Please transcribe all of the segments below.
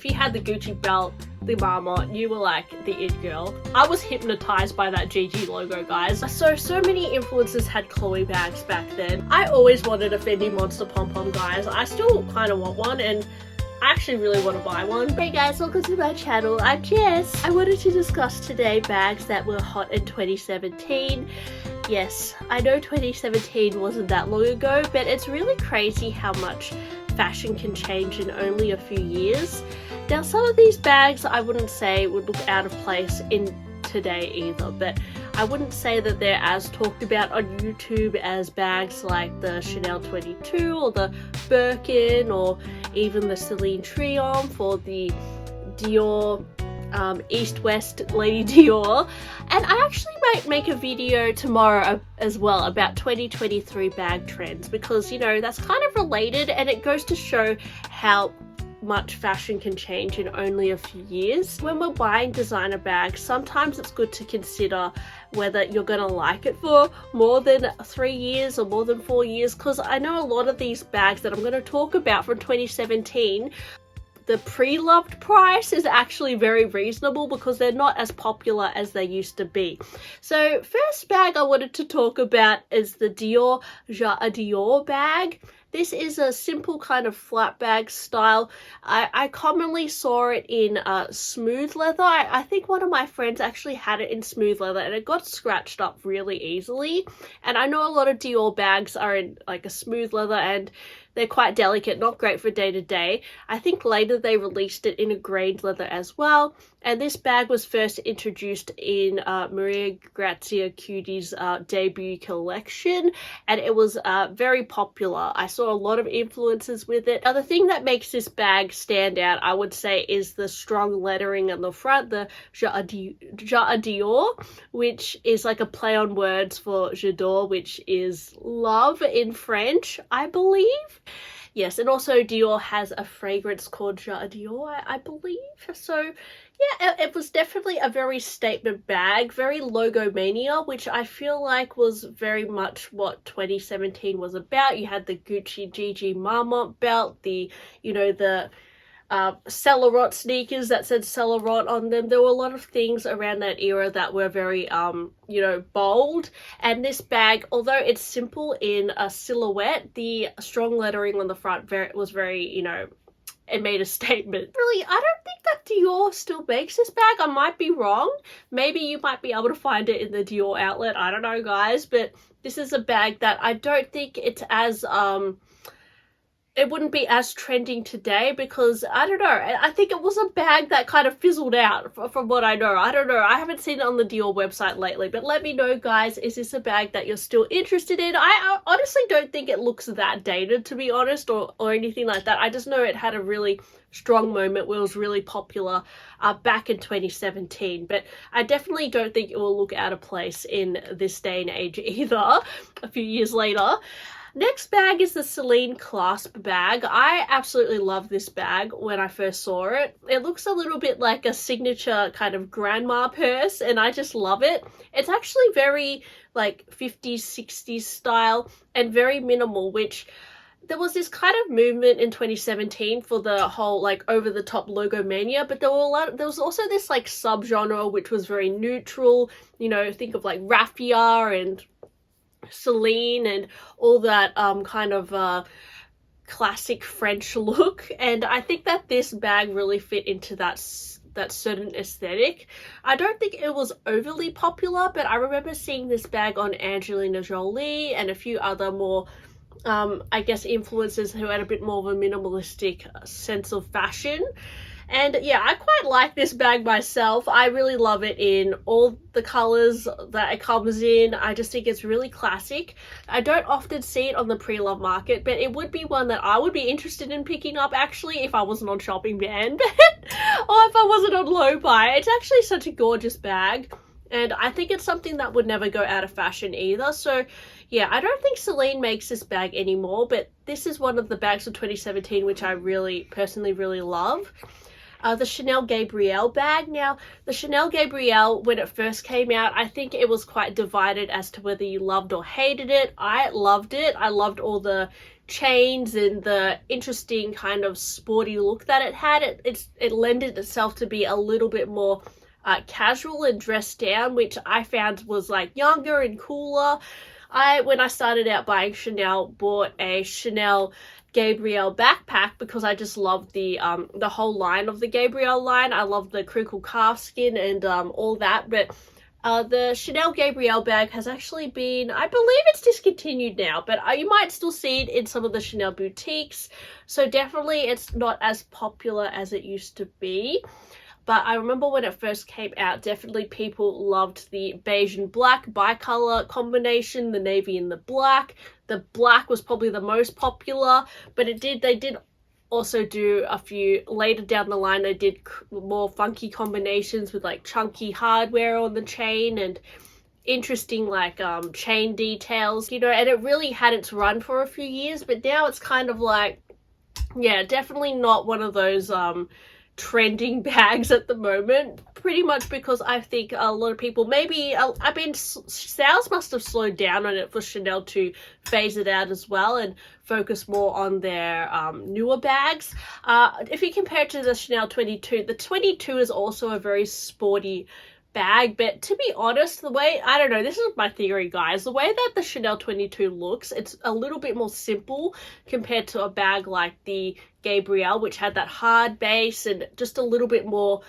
If you had the Gucci belt, the Marmont, you were like the it girl. I was hypnotized by that GG logo, guys. So many influencers had Chloe bags back then. I always wanted a Fendi Monster pom-pom, guys. I still kind of want one, and I actually really want to buy one. Hey guys, welcome to my channel. I'm Jess. I wanted to discuss today bags that were hot in 2017. Yes, I know 2017 wasn't that long ago, but it's really crazy how much fashion can change in only a few years. Now, some of these bags I wouldn't say would look out of place in today either, but I wouldn't say that they're as talked about on YouTube as bags like the Chanel 22 or the Birkin or even the Celine Triomphe or the Dior East-West Lady Dior. And I actually might make a video tomorrow as well about 2023 bag trends, because, you know, that's kind of related and it goes to show how much fashion can change in only a few years. When we're buying designer bags, sometimes it's good to consider whether you're gonna like it for more than 3 years or more than 4 years, because I know a lot of these bags that I'm going to talk about from 2017, the pre-loved price is actually very reasonable because they're not as popular as they used to be. So first bag I wanted to talk about is the Dior Jor bag. This is a simple kind of flat bag style. I commonly saw it in smooth leather. I think one of my friends actually had it in smooth leather and it got scratched up really easily. And I know a lot of Dior bags are in like a smooth leather and they're quite delicate, not great for day to day. I think later they released it in a grained leather as well. And this bag was first introduced in Maria Grazia Cuti's debut collection, and it was very popular. I saw a lot of influences with it. Now, the thing that makes this bag stand out, I would say, is the strong lettering on the front, the Dior, which is like a play on words for j'adore, which is love in French, I believe. Yes, and also Dior has a fragrance called Dior, I believe. So yeah, it was definitely a very statement bag, very logomania, which I feel like was very much what 2017 was about. You had the Gucci GG Marmont belt, the, you know, the Celerot sneakers that said Celerot on them. There were a lot of things around that era that were very, you know, bold. And this bag, although it's simple in a silhouette, the strong lettering on the front was very, you know, it made a statement. Really, I don't think that Dior still makes this bag. I might be wrong. Maybe you might be able to find it in the Dior outlet. I don't know, guys. But this is a bag that I don't think it's as, it wouldn't be as trending today because, I don't know, I think it was a bag that kind of fizzled out from what I know. I don't know. I haven't seen it on the Dior website lately, but let me know, guys, is this a bag that you're still interested in? I honestly don't think it looks that dated, to be honest, or anything like that. I just know it had a really strong moment where it was really popular back in 2017, but I definitely don't think it will look out of place in this day and age either, a few years later. Next bag is the Seline clasp bag. I absolutely love this bag when I first saw it. It looks a little bit like a signature kind of grandma purse, and I just love it. It's actually very like 50s, 60s style and very minimal, which there was this kind of movement in 2017 for the whole like over the top logo mania, but there was also this like subgenre which was very neutral. You know, think of like raffia and Celine and all that kind of classic French look, and I think that this bag really fit into that certain aesthetic. I don't think it was overly popular, but I remember seeing this bag on Angelina Jolie and a few other more I guess influencers who had a bit more of a minimalistic sense of fashion. And yeah, I quite like this bag myself. I really love it in all the colors that it comes in. I just think it's really classic. I don't often see it on the pre-love market, but it would be one that I would be interested in picking up actually if I wasn't on Shopping Band or if I wasn't on Low Buy. It's actually such a gorgeous bag, and I think it's something that would never go out of fashion either. So yeah, I don't think Celine makes this bag anymore, but this is one of the bags of 2017 which I personally really love. The Chanel Gabrielle bag. Now, the Chanel Gabrielle, when it first came out, I think it was quite divided as to whether you loved or hated it. I loved it. I loved all the chains and the interesting kind of sporty look that it had, it lended itself to be a little bit more casual and dressed down, which I found was like younger and cooler. When I started out buying Chanel, bought a Chanel Gabrielle backpack because I just loved the whole line of the Gabrielle line. I love the crinkle calf skin and all that, but the Chanel Gabrielle bag has actually been, I believe it's discontinued now, but you might still see it in some of the Chanel boutiques. So definitely it's not as popular as it used to be. But I remember when it first came out, definitely people loved the beige and black bicolor combination, the navy and the black. The black was probably the most popular, but they did also do a few later down the line. They did more funky combinations with like chunky hardware on the chain and interesting like chain details, you know, and it really had its run for a few years, but now it's kind of like, yeah, definitely not one of those trending bags at the moment, pretty much because I think a lot of people, maybe sales must have slowed down on it for Chanel to phase it out as well and focus more on their newer bags. If you compare it to the Chanel 22, the 22 is also a very sporty bag, but to be honest, the way, I don't know, this is my theory, guys, the way that the Chanel 22 looks, it's a little bit more simple compared to a bag like the Gabrielle, which had that hard base and just a little bit more,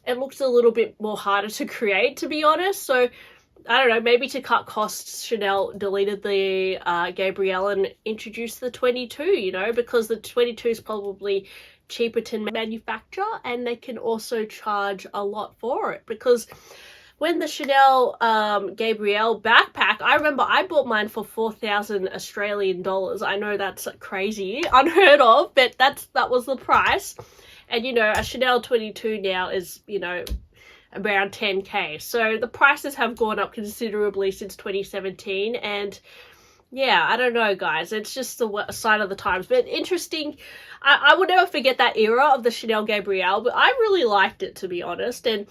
it looks a little bit more harder to create, to be honest. So I don't know, maybe to cut costs, Chanel deleted the Gabrielle and introduced the 22, you know, because the 22 is probably cheaper to manufacture and they can also charge a lot for it. Because when the Chanel Gabrielle backpack, I remember I bought mine for 4,000 Australian dollars. I know that's crazy, unheard of, but that was the price. And you know, a Chanel 22 now is, you know, around 10k. So the prices have gone up considerably since 2017, and yeah, I don't know, guys. It's just the sign of the times. But interesting. I will never forget that era of the Chanel Gabrielle, but I really liked it, to be honest. And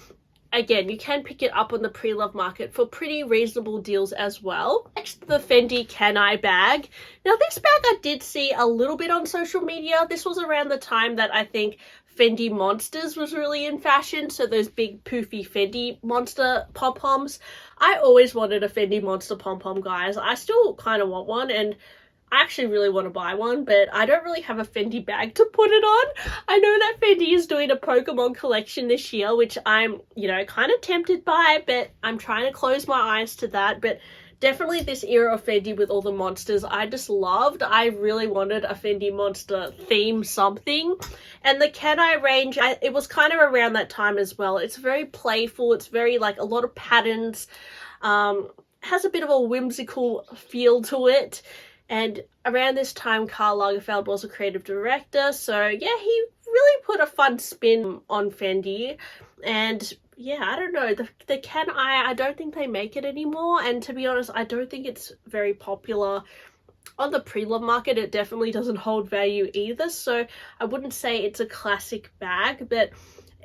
again, you can pick it up on the pre-love market for pretty reasonable deals as well. Next, the Fendi Can I bag. Now, this bag I did see a little bit on social media. This was around the time that I think Fendi Monsters was really in fashion, so those big poofy Fendi monster pom-poms. I always wanted a Fendi monster pom-pom, guys. I still kind of want one, and I actually really want to buy one, but I don't really have a Fendi bag to put it on. I know that Fendi is doing a Pokemon collection this year, which I'm, you know, kind of tempted by, but I'm trying to close my eyes to that. But definitely this era of Fendi with all the monsters, I just loved. I really wanted a Fendi monster theme something. And the Can I range, it was kind of around that time as well. It's very playful. It's very like a lot of patterns. Has a bit of a whimsical feel to it. And around this time, Karl Lagerfeld was a creative director. So yeah, he really put a fun spin on Fendi. And yeah, I don't know, the Can I don't think they make it anymore, and to be honest, I don't think it's very popular on the pre-love market. It definitely doesn't hold value either, so I wouldn't say it's a classic bag, but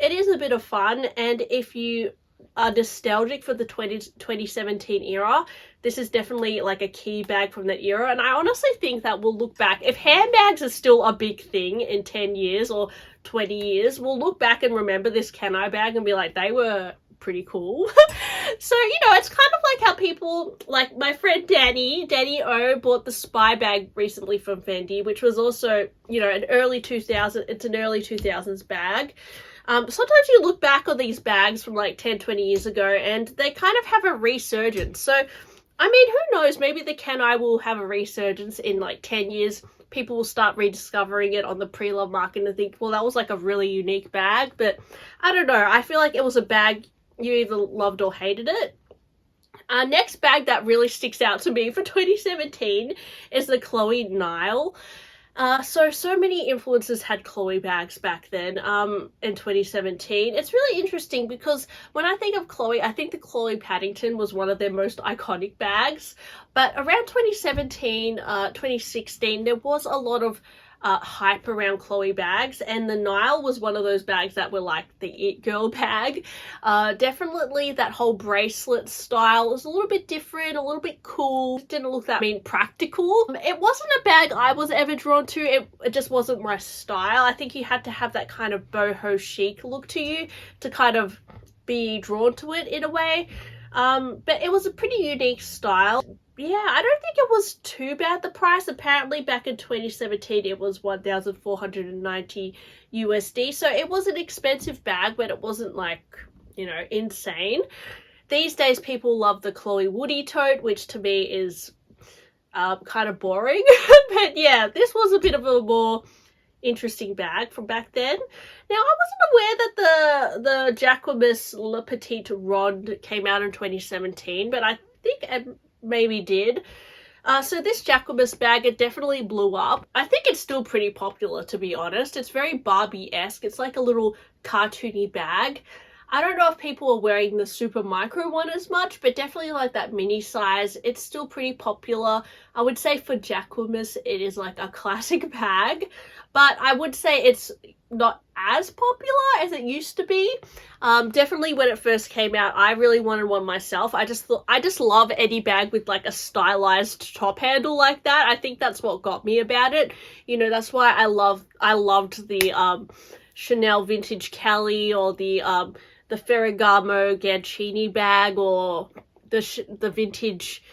it is a bit of fun. And if you are nostalgic for the 2017 era, this is definitely like a key bag from that era. And I honestly think that we'll look back, if handbags are still a big thing in 10 years or 20 years, we'll look back and remember this Can I bag and be like, they were pretty cool. So, you know, it's kind of like how people, like my friend Danny O bought the Spy bag recently from Fendi, which was also, you know, an early 2000s bag. Sometimes you look back on these bags from like 10-20 years ago and they kind of have a resurgence. So I mean, who knows, maybe the Can I will have a resurgence in like 10 years. People will start rediscovering it on the pre-love market and think, well, that was like a really unique bag. But I don't know, I feel like it was a bag you either loved or hated it. Next bag that really sticks out to me for 2017 is the Chloe Nile. So many influencers had Chloe bags back then, in 2017. It's really interesting because when I think of Chloe, I think the Chloe Paddington was one of their most iconic bags. But around 2017, 2016, there was a lot of hype around Chloe bags, and the Nile was one of those bags that were like the it girl bag. Definitely that whole bracelet style was a little bit different, a little bit cool. It didn't look that practical. It wasn't a bag I was ever drawn to. It just wasn't my style. I think you had to have that kind of boho chic look to you to kind of be drawn to it in a way. But it was a pretty unique style. Yeah, I don't think it was too bad, the price. Apparently back in 2017 it was 1,490 USD. So it was an expensive bag, but it wasn't like, you know, insane. These days people love the Chloe Woody tote, which to me is kind of boring. But yeah, this was a bit of a more interesting bag from back then. Now, I wasn't aware that the Jacquemus Le Petit Ronde came out in 2017, but I think it maybe did. So this Jacquemus bag, it definitely blew up. I think it's still pretty popular, to be honest. It's very Barbie-esque. It's like a little cartoony bag. I don't know if people are wearing the super micro one as much, but definitely like that mini size. It's still pretty popular. I would say for Jacquemus, it is like a classic bag, but I would say it's not as popular as it used to be. Definitely when it first came out, I really wanted one myself. I just love any bag with like a stylized top handle like that. I think that's what got me about it. You know, that's why I loved the Chanel Vintage Kelly, or the Ferragamo Gancini bag, or the vintage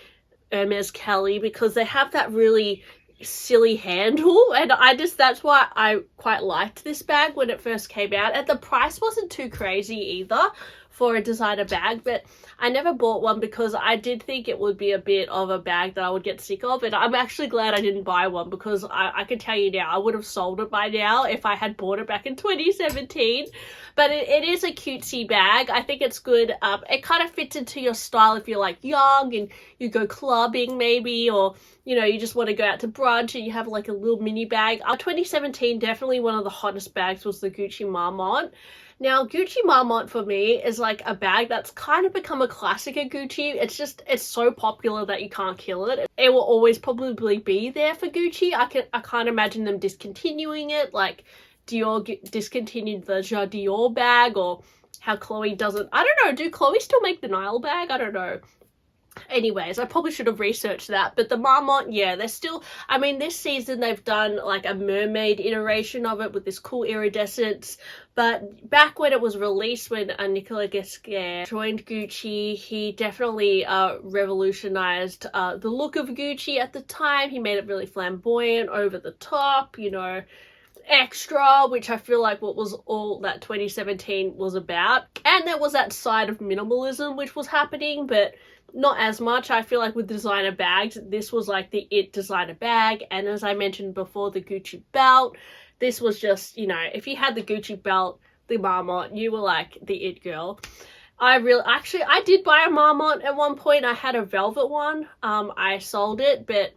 Hermes Kelly, because they have that really silly handle, and that's why I quite liked this bag when it first came out. And the price wasn't too crazy either for a designer bag, but I never bought one because I did think it would be a bit of a bag that I would get sick of, and I'm actually glad I didn't buy one, because I can tell you now, I would have sold it by now if I had bought it back in 2017. But it is a cutesy bag. I think it's good. It kind of fits into your style if you're like young and you go clubbing maybe, or you know, you just want to go out to brunch and you have like a little mini bag. 2017, definitely one of the hottest bags was the Gucci Marmont. Now, Gucci Marmont for me is like a bag that's kind of become a classic at Gucci. It's so popular that you can't kill it. It will always probably be there for Gucci. I can't imagine them discontinuing it, like Dior discontinued the Dior bag, or how Chloe doesn't. I don't know, do Chloe still make the Nile bag? I don't know. Anyways, I probably should have researched that, but the Marmont, yeah, they're still, I mean, this season they've done like a mermaid iteration of it with this cool iridescence, but back when it was released, when Nicolas Ghesquière joined Gucci, he definitely revolutionized the look of Gucci at the time. He made it really flamboyant, over the top, you know, extra, which I feel like what was all that 2017 was about. And there was that side of minimalism which was happening, but not as much. I feel like with designer bags, this was like the it designer bag. And as I mentioned before, the Gucci belt, this was just, you know, if you had the Gucci belt, the Marmont, you were like the it girl. I did buy a Marmont at one point. I had a velvet one. I sold it, but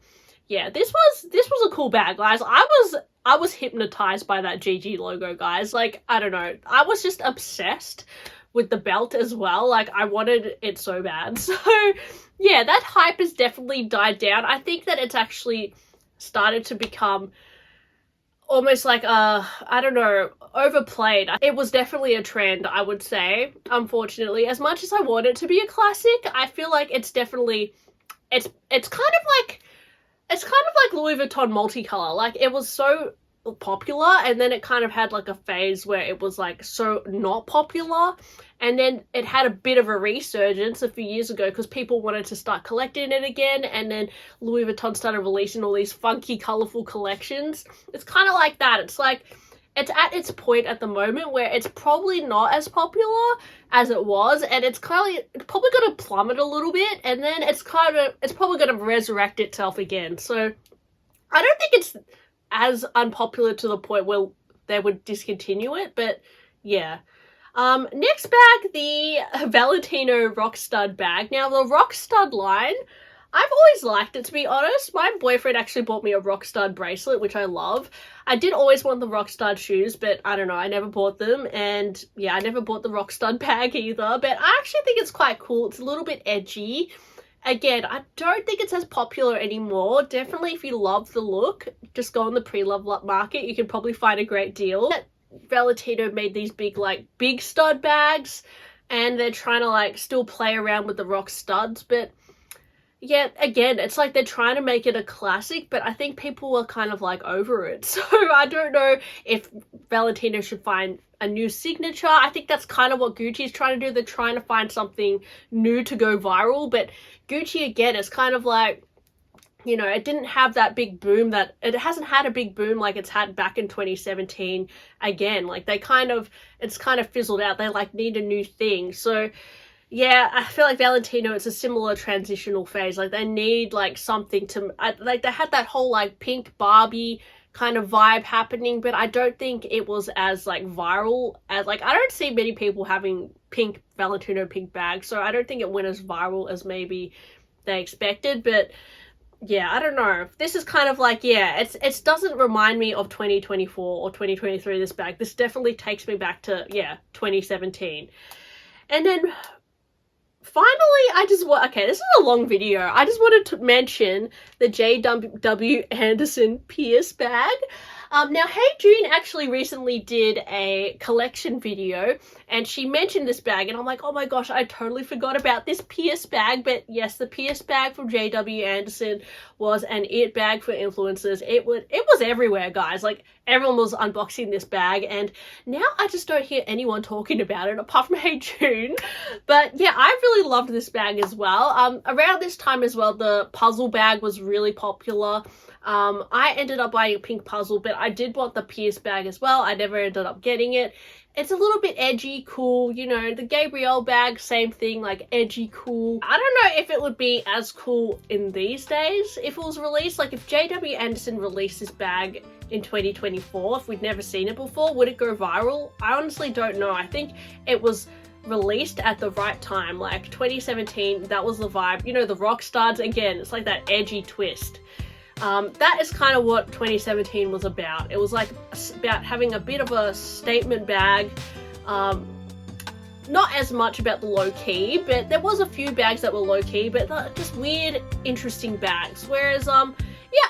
yeah, this was a cool bag, guys. I was hypnotized by that GG logo, guys. Like, I don't know. I was just obsessed with the belt as well. Like, I wanted it so bad. So, yeah, that hype has definitely died down. I think that it's actually started to become almost like, I don't know, overplayed. It was definitely a trend, I would say, unfortunately. As much as I want it to be a classic, I feel like it's definitely, it's kind of like Louis Vuitton multicolor. Like, it was so popular, and then it kind of had like a phase where it was like so not popular, and then it had a bit of a resurgence a few years ago because people wanted to start collecting it again, and then Louis Vuitton started releasing all these funky, colorful collections. It's kind of like that. It's like, it's at its point at the moment where it's probably not as popular as it was, and it's probably going to plummet a little bit, and then it's probably going to resurrect itself again. So I don't think it's as unpopular to the point where they would discontinue it, but yeah. Next bag, the Valentino Rockstud bag. Now, the Rockstud line, I've always liked it, to be honest. My boyfriend actually bought me a Rockstud bracelet, which I love. I did always want the Rockstud shoes, but I don't know, I never bought them. And yeah, I never bought the Rockstud bag either, but I actually think it's quite cool. It's a little bit edgy. Again, I don't think it's as popular anymore. Definitely if you love the look, just go on the pre-love market. You can probably find a great deal. Valentino made these big stud bags, and they're trying to like still play around with the rock studs, but yeah, again, it's like they're trying to make it a classic, but I think people are kind of like over it. So I don't know if Valentino should find a new signature. I think that's kind of what Gucci's trying to do. They're trying to find something new to go viral, but Gucci, again, is kind of like, you know, it didn't have that big boom that it hasn't had a big boom like it's had back in 2017. Again, like it's kind of fizzled out. They like need a new thing. So yeah, I feel like Valentino, it's a similar transitional phase. Like they need like something to, like they had that whole like pink Barbie kind of vibe happening, but I don't think it was as like viral as, like, I don't see many people having pink Valentino pink bags, so I don't think it went as viral as maybe they expected. But yeah, I don't know. This is kind of like, yeah, it doesn't remind me of 2024 or 2023, this bag. This definitely takes me back to, yeah, 2017. And then finally, okay, this is a long video. I just wanted to mention the J.W. Anderson Pierce bag. Now, Hey June actually recently did a collection video, and she mentioned this bag, and I'm like, oh my gosh, I totally forgot about this Pierce bag. But yes, the Pierce bag from J.W. Anderson was an it bag for influencers. It was everywhere, guys. Like, everyone was unboxing this bag, and now I just don't hear anyone talking about it apart from Hey June. But yeah, I really loved this bag as well. Around this time as well, the puzzle bag was really popular. I ended up buying a pink puzzle, but I did want the Pierce bag as well. I never ended up getting it. It's a little bit edgy, cool, you know. The Gabrielle bag, same thing, like edgy, cool. I don't know if it would be as cool in these days if it was released. Like if J.W. Anderson released this bag in 2024, if we'd never seen it before, would it go viral? I honestly don't know. I think it was released at the right time, like 2017, that was the vibe. You know, the Rockstuds, again, it's like that edgy twist. That is kind of what 2017 was about. It was like about having a bit of a statement bag. Not as much about the low-key, but there was a few bags that were low-key, but just weird, interesting bags. Whereas, yeah,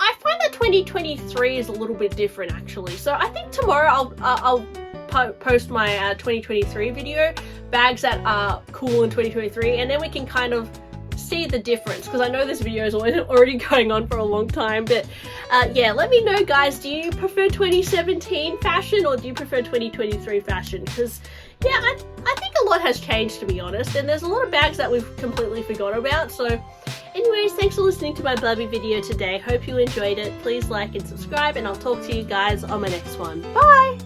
I find that 2023 is a little bit different, actually. So I think tomorrow I'll post my 2023 video, bags that are cool in 2023, and then we can kind of see the difference, because I know this video is already going on for a long time. But yeah, let me know, guys, do you prefer 2017 fashion or do you prefer 2023 fashion? Because yeah, I think a lot has changed, to be honest, and there's a lot of bags that we've completely forgot about. So anyways, thanks for listening to my Barbie video today. Hope you enjoyed it. Please like and subscribe, and I'll talk to you guys on my next one. Bye!